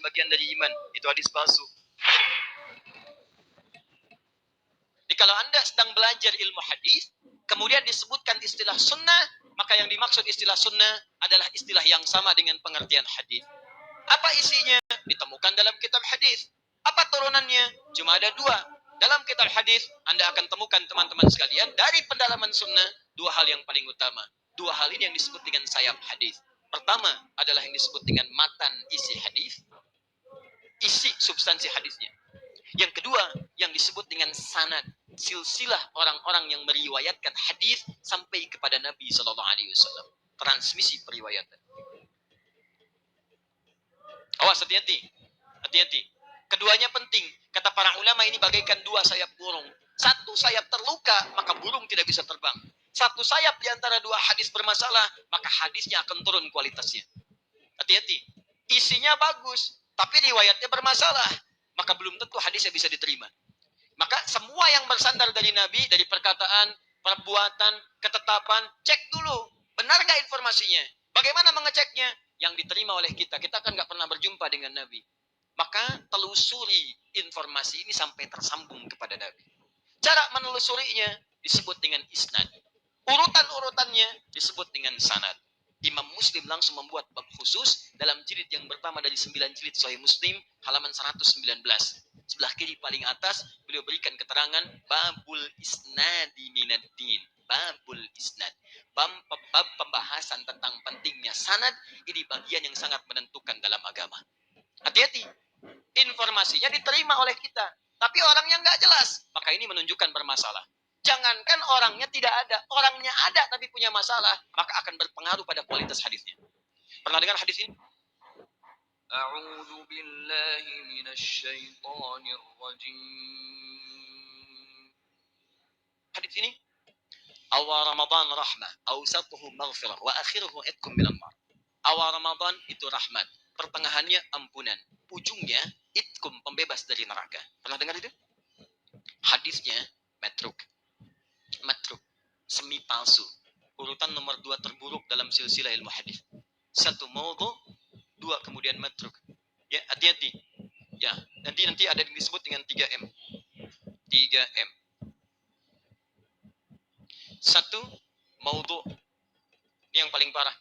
bagian dari iman. Itu hadis palsu. Jadi kalau Anda sedang belajar ilmu hadis, kemudian disebutkan istilah sunnah, maka yang dimaksud istilah sunnah adalah istilah yang sama dengan pengertian hadis. Apa isinya? Ditemukan dalam kitab hadis. Apa turunannya? Cuma ada dua. Dalam kitab hadis, Anda akan temukan teman-teman sekalian, dari pendalaman sunnah, dua hal yang paling utama. Dua hal ini yang disebut dengan sayap hadis. Pertama adalah yang disebut dengan matan isi hadis, isi substansi hadisnya. Yang kedua, yang disebut dengan sanad, silsilah orang-orang yang meriwayatkan hadis sampai kepada Nabi Shallallahu Alaihi Wasallam. Transmisi periwayatan. Awas, hati-hati, hati-hati. Keduanya penting. Kata para ulama, ini bagaikan dua sayap burung. Satu sayap terluka, maka burung tidak bisa terbang. Satu sayap di antara dua hadis bermasalah, maka hadisnya akan turun kualitasnya. Hati-hati. Isinya bagus, tapi riwayatnya bermasalah, maka belum tentu hadisnya bisa diterima. Maka semua yang bersandar dari Nabi, dari perkataan, perbuatan, ketetapan, cek dulu. Benar nggak informasinya? Bagaimana mengeceknya? Yang diterima oleh kita. Kita kan nggak pernah berjumpa dengan Nabi. Maka telusuri informasi ini sampai tersambung kepada Nabi. Cara menelusurinya disebut dengan isnad. Urutan-urutannya disebut dengan sanad. Imam Muslim langsung membuat bab khusus dalam jilid yang pertama dari 9 jilid Sahih Muslim, halaman 119. Sebelah kiri paling atas, beliau berikan keterangan babul isnadi minaddin. Babul isnad. Bab pembahasan tentang pentingnya sanad, ini bagian yang sangat menentukan dalam agama. Hati-hati. Informasinya diterima oleh kita, tapi orangnya nggak jelas, maka ini menunjukkan bermasalah. Jangankan orangnya tidak ada, orangnya ada tapi punya masalah, maka akan berpengaruh pada kualitas hadisnya. Pernah dengar hadis ini? A'udzu billahi minasyaitonir rajim. Hadis ini, awal Ramadan rahmah, awsatuhu maghfirah, wa akhiruhu itqum minan nar. Awal Ramadan itu rahmat, pertengahannya ampunan, ujungnya itqum, pembebas dari neraka. Pernah dengar itu? Hadisnya matruk, semi palsu. Urutan nomor 2 terburuk dalam silsilah ilmu hadis. 1 maudhu, 2 kemudian matruk. Ya, hati-hati. Ya, nanti ada yang disebut dengan 3M. 3M. 1 maudhu. Ini yang paling parah.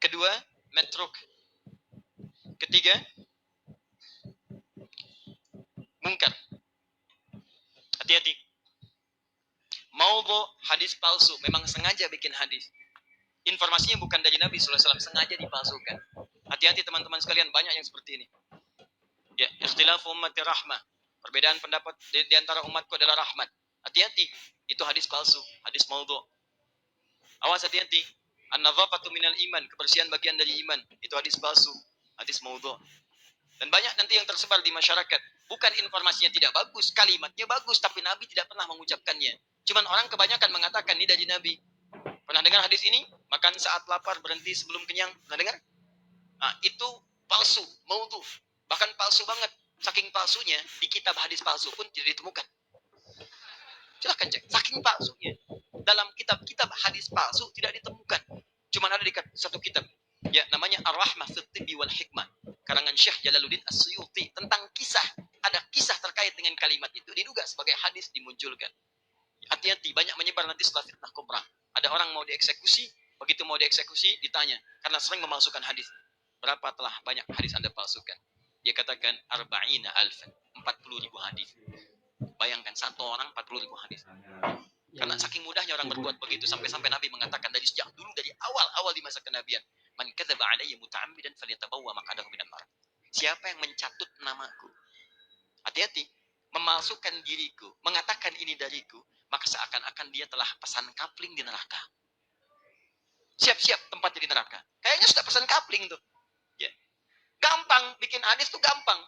Kedua, matruk. Ketiga, mungkar. Hati-hati. Maudhu, hadis palsu, memang sengaja bikin hadis. Informasinya bukan dari Nabi SAW, sengaja dipalsukan. Hati-hati teman-teman sekalian, banyak yang seperti ini. Ya, ikhtilafu ummati rahmah. Perbedaan pendapat di antara umatku adalah rahmat. Hati-hati, itu hadis palsu, hadis maudhu. Awas, hati-hati. An-nadhafatu minal iman, kebersihan bagian dari iman, itu hadis palsu, hadis maudhu. Dan banyak nanti yang tersebar di masyarakat. Bukan informasinya tidak bagus, kalimatnya bagus, tapi Nabi tidak pernah mengucapkannya. Cuman orang kebanyakan mengatakan ini dari Nabi. Pernah dengar hadis ini? Makan saat lapar, berhenti sebelum kenyang. Pernah dengar? Nah, itu palsu, maudhu. Bahkan palsu banget. Saking palsunya, di kitab hadis palsu pun tidak ditemukan. Silahkan cek. Saking palsunya. Dalam kitab-kitab hadis palsu tidak ditemukan. Cuman ada di satu kitab. Ya, namanya Ar-Rahmah fi Tibbi wal Hikmah. Karangan Syekh Jalaluddin As-Suyuti. Tentang kisah. Ada kisah terkait dengan kalimat itu. Diduga sebagai hadis dimunculkan. Hati-hati, banyak menyebar nanti setelah fitnah kubra. Ada orang mau dieksekusi, begitu mau dieksekusi ditanya, karena sering memalsukan hadis. Berapa telah banyak hadis Anda palsukan? Dia katakan arba'ina alfan, 40.000 hadis. Bayangkan satu orang 40.000 hadis. Karena saking mudahnya orang berbuat begitu, sampai-sampai Nabi mengatakan dari sejak dulu, dari awal-awal di masa kenabian, man kadzaba alayya muta'ammidan falyatabawwa maq'adahu minan nar. Siapa yang mencatut namaku, hati-hati, memalsukan diriku, mengatakan ini dariku, maka seakan-akan dia telah pesan kapling di neraka. Siap-siap tempatnya di neraka. Kayaknya sudah pesan kapling tuh. Ya. Gampang, bikin hadis tuh gampang.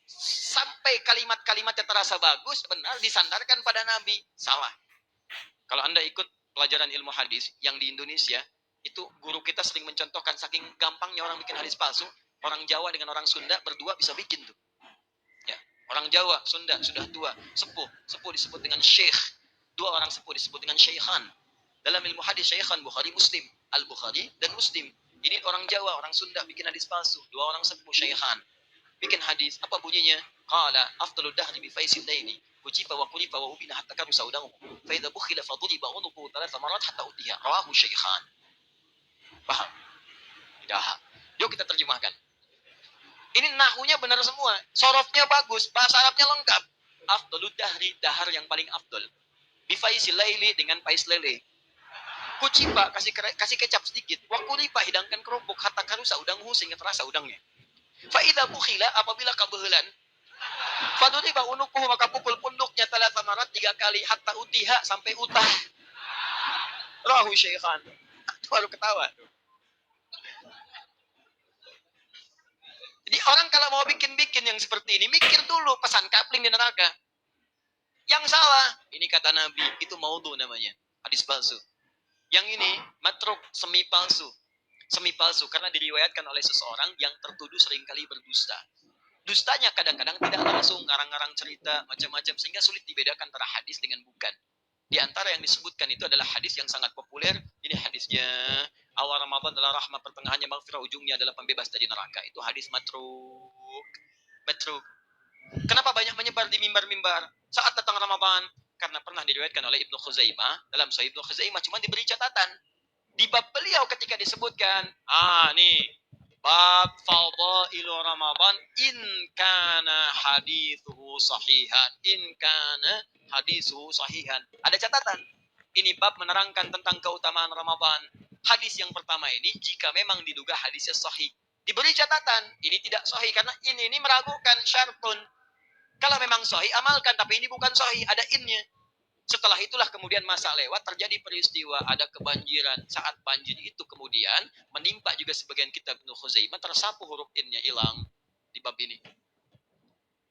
Sampai kalimat-kalimatnya terasa bagus, benar, disandarkan pada Nabi. Salah. Kalau Anda ikut pelajaran ilmu hadis yang di Indonesia, itu guru kita sering mencontohkan saking gampangnya orang bikin hadis palsu, orang Jawa dengan orang Sunda berdua bisa bikin tuh. Ya. Orang Jawa, Sunda, sudah tua, sepuh. Sepuh disebut dengan syekh. Dua orang sepuh disebut dengan syekhan. Dalam ilmu hadis syekhan, Bukhari, Muslim. Al-Bukhari dan Muslim. Ini orang Jawa, orang Sunda bikin hadis palsu. Dua orang sepuh syekhan. bikin hadis. Apa bunyinya? Qala afdalu dahri bi faisil laili. Kujifa wa kulifa wa ubina hatta karu saudahu. Fa idza bukhila fa duriba unuqu thalatha marat hatta utiha. Rawahu syaikhan. Paham? Tidak. Yuk kita terjemahkan. Ini nahunya benar semua. Sorofnya bagus. Bahasa Arabnya lengkap. Afdalu dahri, dahar yang paling afdol. Bifaisil laili, dengan pais lele. Kucipa, kasih kecap sedikit. Wakulipa, hidangkan kerupuk. Hatta karusa udanghu, sehingga terasa udangnya. Fa'idha bukhila, apabila kebehelan. Faduriba unukuhu, maka pukul punduknya talatha marat 3 kali. Hatta utiha, sampai utah. Rahu syaikhan. Baru ketawa. Jadi orang kalau mau bikin-bikin yang seperti ini, mikir dulu pesan kapling di neraka. Yang salah, ini kata Nabi, itu maudhu namanya. Hadis palsu. Yang ini, matruk, semi palsu. Semi palsu, karena diriwayatkan oleh seseorang yang tertuduh seringkali berdusta. Dustanya kadang-kadang tidak langsung, ngarang-ngarang cerita, macam-macam, sehingga sulit dibedakan antara hadis dengan bukan. Di antara yang disebutkan itu adalah hadis yang sangat populer. Ini hadisnya, awal Ramadan adalah rahmah, pertengahannya maghfirah, ujungnya adalah pembebas dari neraka. Itu hadis matruk. Matruk. Kenapa banyak menyebar di mimbar-mimbar saat datang Ramadan? Karena pernah diriwayatkan oleh Ibnu Khuzaimah, dalam Sahih Ibnu Khuzaimah cuma diberi catatan. Di bab beliau ketika disebutkan, nih, bab fadailu Ramadan in kana hadithuhu sahihan. In kana hadithuhu sahihan. Ada catatan. Ini bab menerangkan tentang keutamaan Ramadan. Hadis yang pertama ini jika memang diduga hadisnya sahih. Diberi catatan, ini tidak sahih karena ini meragukan syartun. Kalau memang sahih, amalkan. Tapi ini bukan sahih, ada innya. Setelah itulah kemudian masa lewat, terjadi peristiwa, ada kebanjiran. Saat banjir itu kemudian menimpa juga sebagian kitab Ibnu Khuzaimah, tersapu huruf innya, hilang di bab ini.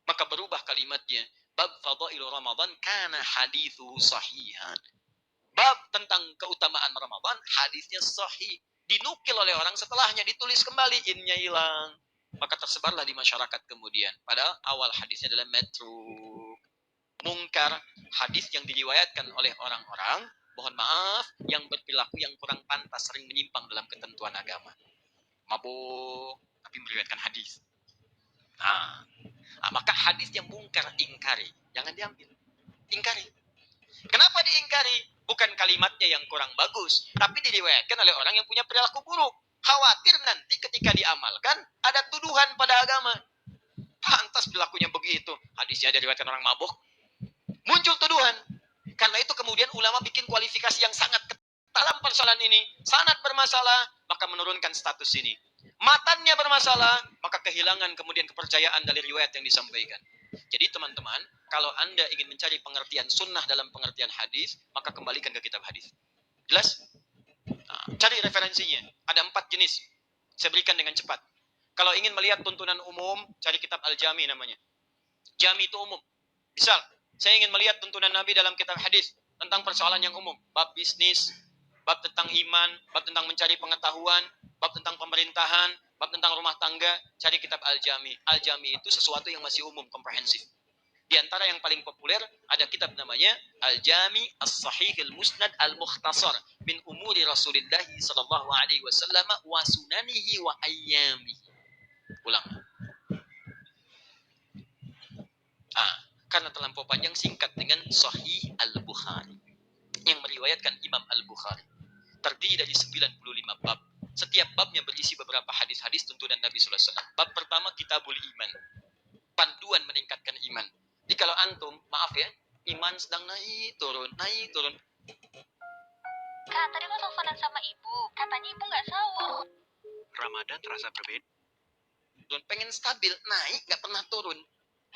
Maka berubah kalimatnya. Bab fadailu Ramadan kana hadithu sahihan. Bab tentang keutamaan Ramadan, hadisnya sahih. Dinukil oleh orang setelahnya, ditulis kembali, innya hilang. Maka tersebarlah di masyarakat kemudian. Padahal awal hadisnya adalah matruk. Mungkar, hadis yang diriwayatkan oleh orang-orang, mohon maaf, yang berperilaku yang kurang pantas, sering menyimpang dalam ketentuan agama. Mabuk, tapi meriwayatkan hadis. Maka hadis yang mungkar, ingkari. Jangan diambil. Ingkari. Kenapa diingkari? Bukan kalimatnya yang kurang bagus, tapi diriwayatkan oleh orang yang punya perilaku buruk. Khawatir nanti ketika diamalkan, ada tuduhan pada agama. Pantas perilakunya begitu. Hadisnya diriwayatkan orang mabuk. Muncul tuduhan. Karena itu kemudian ulama bikin kualifikasi yang sangat ketat dalam persoalan ini. Sanad bermasalah, maka menurunkan status ini. Matannya bermasalah, maka kehilangan kemudian kepercayaan dari riwayat yang disampaikan. Jadi teman-teman, kalau Anda ingin mencari pengertian sunnah dalam pengertian hadis, maka kembalikan ke kitab hadis. Jelas? Cari referensinya. Ada 4 jenis. Saya berikan dengan cepat. Kalau ingin melihat tuntunan umum, cari kitab Al-Jami namanya. Jami itu umum. Misal, saya ingin melihat tuntunan Nabi dalam kitab hadis tentang persoalan yang umum. Bab bisnis, bab tentang iman, bab tentang mencari pengetahuan, bab tentang pemerintahan, bab tentang rumah tangga, cari kitab Al-Jami. Al-Jami itu sesuatu yang masih umum, komprehensif. Di antara yang paling populer, ada kitab namanya Al-Jami As-Sahih Al-Musnad Al-Mukhtasar min umuri Rasulullah sallallahu alaihi wasallam wa sunanihi wa ayyamihi. Ulang. Karena terlampau panjang, singkat dengan Sahih Al-Bukhari yang meriwayatkan Imam Al-Bukhari. Terdiri dari 95 bab. Setiap babnya berisi beberapa hadis-hadis tuntunan Nabi sallallahu alaihi wasallam. Bab pertama Kitabul Iman. Panduan meningkatkan iman. Jadi kalau antum, maaf ya, iman sedang naik turun, naik turun. Kak, tadi aku teleponan sama ibu. Katanya ibu nggak sahur. Ramadan terasa berbeda. Pengen stabil, naik nggak pernah turun.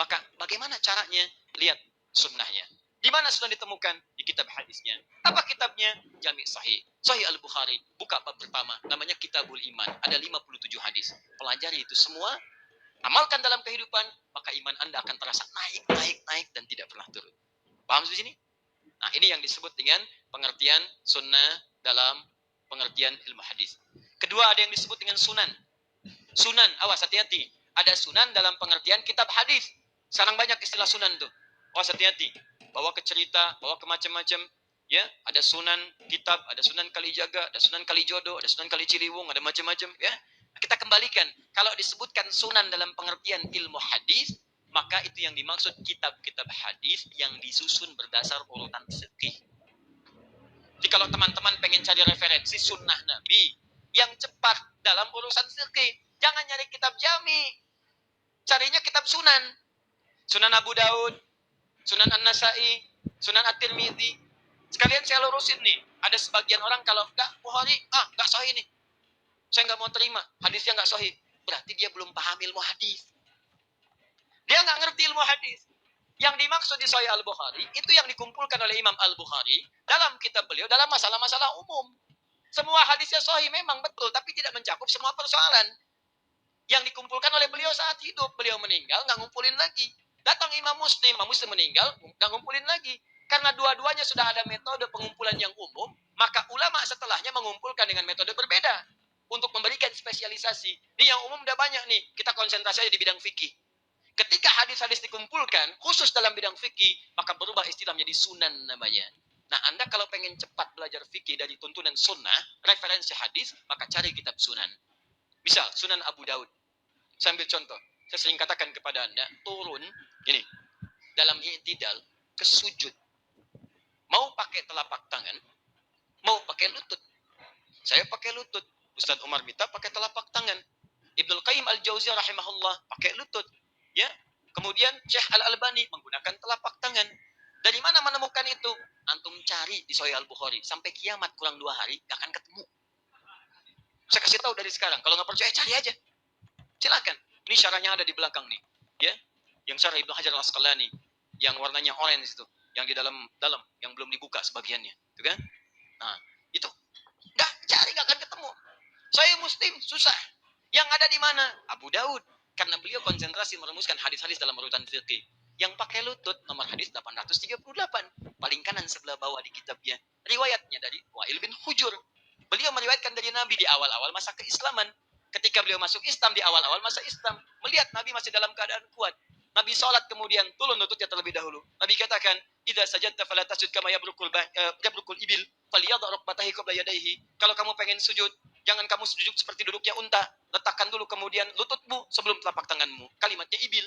Maka bagaimana caranya? Lihat sunnahnya. Di mana sudah ditemukan? Di kitab hadisnya. Apa kitabnya? Jami' Sahih. Sahih Al-Bukhari. Buka bab pertama. Namanya Kitabul Iman. Ada 57 hadis. Pelajari itu semua. Amalkan dalam kehidupan. Maka iman Anda akan terasa naik, dan tidak pernah turun. Paham di sini? Nah, ini yang disebut dengan pengertian sunnah dalam pengertian ilmu hadis. Kedua, ada yang disebut dengan sunan. Sunan, awas hati-hati. Ada sunan dalam pengertian kitab hadis. Sekarang banyak istilah sunan tuh. Awas hati-hati. Bawa ke cerita, bawa ke macam-macam. Ya, ada sunan kitab, ada sunan Kalijaga, ada sunan Kalijodo, ada sunan Kali Ciliwung, ada macam-macam. Ya, Kita kembalikan, kalau disebutkan sunan dalam pengertian ilmu hadis, maka itu yang dimaksud kitab-kitab hadis yang disusun berdasar urutan fikih. Jadi kalau teman-teman pengen cari referensi sunnah Nabi yang cepat dalam urusan fikih, jangan nyari kitab jami, carinya kitab sunan. Sunan Abu Daud, Sunan An-Nasai, Sunan At-Tirmidzi. Sekalian saya lurusin nih, ada sebagian orang kalau enggak Bukhari, enggak sahih nih. Saya nggak mau terima, hadisnya nggak sahih. Berarti dia belum paham ilmu hadis. Dia nggak ngerti ilmu hadis. Yang dimaksud di Sahih Al-Bukhari, itu yang dikumpulkan oleh Imam Al-Bukhari dalam kitab beliau, dalam masalah-masalah umum. Semua hadisnya sahih memang betul, tapi tidak mencakup semua persoalan. Yang dikumpulkan oleh beliau saat hidup, beliau meninggal, nggak ngumpulin lagi. Datang Imam Muslim meninggal, nggak ngumpulin lagi. Karena dua-duanya sudah ada metode pengumpulan yang umum, maka ulama setelahnya mengumpulkan dengan metode berbeda. Untuk memberikan spesialisasi. Ini yang umum udah banyak nih. Kita konsentrasi aja di bidang fikih. Ketika hadis-hadis dikumpulkan, khusus dalam bidang fikih, maka berubah istilah menjadi sunan namanya. Nah, Anda kalau pengen cepat belajar fikih dari tuntunan sunnah, referensi hadis, maka cari kitab sunan. Misal, Sunan Abu Daud. Saya ambil contoh. Saya sering katakan kepada Anda, turun, ini, dalam i'tidal, ke sujud. Mau pakai telapak tangan, mau pakai lutut. Saya pakai lutut. Ustaz Umar minta pakai telapak tangan. Ibnul Qayyim Al-Jauziyah rahimahullah pakai lutut. Ya. Kemudian Syekh Al-Albani menggunakan telapak tangan. Dari mana menemukan itu? Antum cari di Sahih Al-Bukhari. Sampai kiamat kurang 2 hari, gak akan ketemu. Saya kasih tahu dari sekarang. Kalau nggak percaya, cari aja. Silakan. Ini syarahnya ada di belakang nih. Ya. Yang syarah Ibnu Hajar Al-Asqalani. Yang warnanya orange itu. Yang di dalam, yang belum dibuka sebagiannya. Itu kan? Nah, itu. Nggak, cari nggak akan ketemu. Saya Muslim, susah. Yang ada di mana? Abu Daud. Karena beliau konsentrasi merumuskan hadis-hadis dalam urutan fikih. Yang pakai lutut, nomor hadis 838. Paling kanan sebelah bawah di kitabnya. Riwayatnya dari Wa'il bin Hujur. Beliau meriwayatkan dari Nabi di awal-awal masa keislaman. Ketika beliau masuk Islam di awal-awal masa Islam. Melihat Nabi masih dalam keadaan kuat. Nabi sholat kemudian turun lututnya terlebih dahulu. Nabi katakan, "Idza sajadta fala tasjud kama yabrukul ibil, falyadha rukbatahi qabla yadayhi." Kalau kamu pengen sujud, jangan kamu sujud seperti duduknya unta. Letakkan dulu kemudian lututmu sebelum telapak tanganmu. Kalimatnya ibil.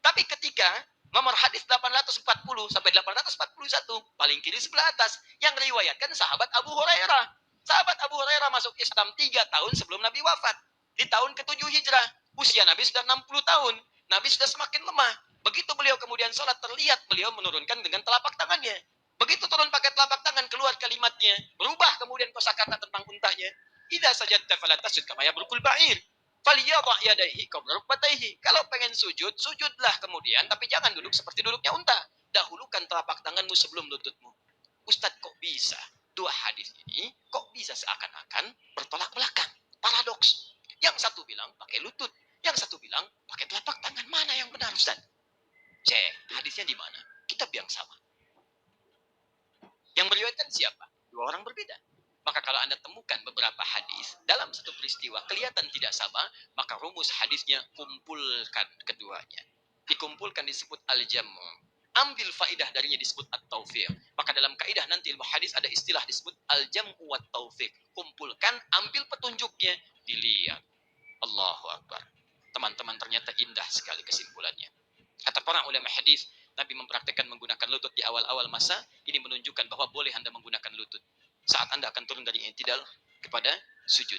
Tapi ketika nomor hadis 840 sampai 841, paling kiri sebelah atas, yang riwayatkan sahabat Abu Hurairah. Sahabat Abu Hurairah masuk Islam 3 tahun sebelum Nabi wafat. Di tahun ke-7 Hijrah. Usia Nabi sudah 60 tahun. Nabi sudah semakin lemah. Begitu beliau kemudian sholat, terlihat beliau menurunkan dengan telapak tangannya. Begitu turun pakai telapak tangan, keluar kalimatnya. Berubah kemudian kosakata tentang untanya. Idza sajadta fala tasjud kama yabrukul ba'ir. Falyadha yadayhi qabla rukbatayhi. Kalau pengen sujud, sujudlah kemudian, tapi jangan duduk seperti duduknya unta. Dahulukan telapak tanganmu sebelum lututmu. Ustadz, kok bisa? 2 hadis ini kok bisa seakan-akan bertolak belakang? Paradoks. Yang satu bilang pakai lutut, yang satu bilang pakai telapak tangan. Mana yang benar, Ustaz? Cek, hadisnya di mana? Kitab yang sama. Yang meriwayatkan siapa? 2 orang berbeda. Maka kalau Anda temukan beberapa hadis dalam satu peristiwa kelihatan tidak sama, maka rumus hadisnya kumpulkan keduanya. Dikumpulkan disebut al-jamu. Ambil faidah darinya disebut at-taufiq. Maka dalam kaidah nanti ilmu hadis ada istilah disebut al-jamu wat taufiq. Kumpulkan, ambil petunjuknya, dilihat. Allahu Akbar. Teman-teman, ternyata indah sekali kesimpulannya. Kata para ulama hadis, Nabi mempraktekkan menggunakan lutut di awal-awal masa. Ini menunjukkan bahwa boleh Anda menggunakan lutut saat Anda akan turun dari i'tidal kepada sujud.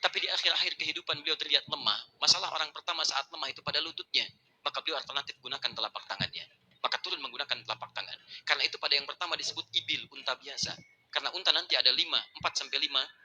Tapi di akhir-akhir kehidupan beliau terlihat lemah. Masalah orang pertama saat lemah itu pada lututnya. Maka beliau alternatif gunakan telapak tangannya. Maka turun menggunakan telapak tangan. Karena itu pada yang pertama disebut ibil, unta biasa. Karena unta nanti ada 4-5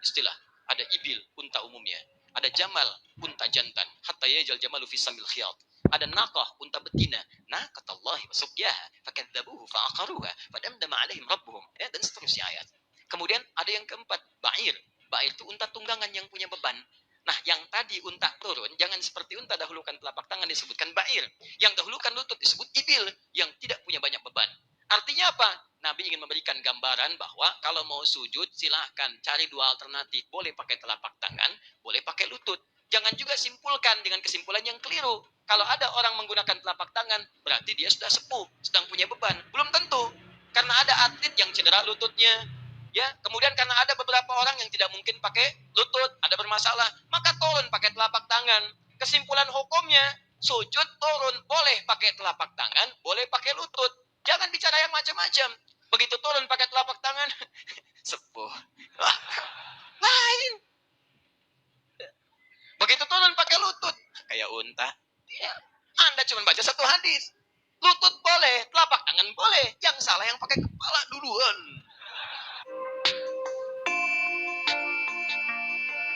istilah. Ada ibil, unta umumnya. Ada jamal, unta jantan. Hatta yajal jamalu fi samil khiyat. Ada naqah, unta betina. Naqatallahi wa suqyaha. Fakadzabuhu fa'aqaruha. Fadamdama alaihim rabbuhum. Ya, dan seterusnya ayat. Kemudian ada yang keempat, ba'ir. Ba'ir itu unta tunggangan yang punya beban. Nah, yang tadi unta turun, jangan seperti unta dahulukan telapak tangan disebutkan ba'ir. Yang dahulukan lutut disebut ibil, yang tidak punya banyak beban. Artinya apa? Nabi ingin memberikan gambaran bahwa kalau mau sujud, silahkan cari 2 alternatif. Boleh pakai telapak tangan, boleh pakai lutut. Jangan juga simpulkan dengan kesimpulan yang keliru. Kalau ada orang menggunakan telapak tangan, berarti dia sudah sepuh, sedang punya beban. Belum tentu. Karena ada atlet yang cedera lututnya, Ya, kemudian karena ada beberapa orang yang tidak mungkin pakai lutut, ada bermasalah, maka turun pakai telapak tangan. Kesimpulan hukumnya, sujud turun boleh pakai telapak tangan, boleh pakai lutut. Jangan bicara yang macam-macam. Begitu turun pakai telapak tangan, sepuh. Wah, lain. Begitu turun pakai lutut, kayak unta. Ya, Anda cuma baca satu hadis. Lutut boleh, telapak tangan boleh. Yang salah yang pakai kepala duluan.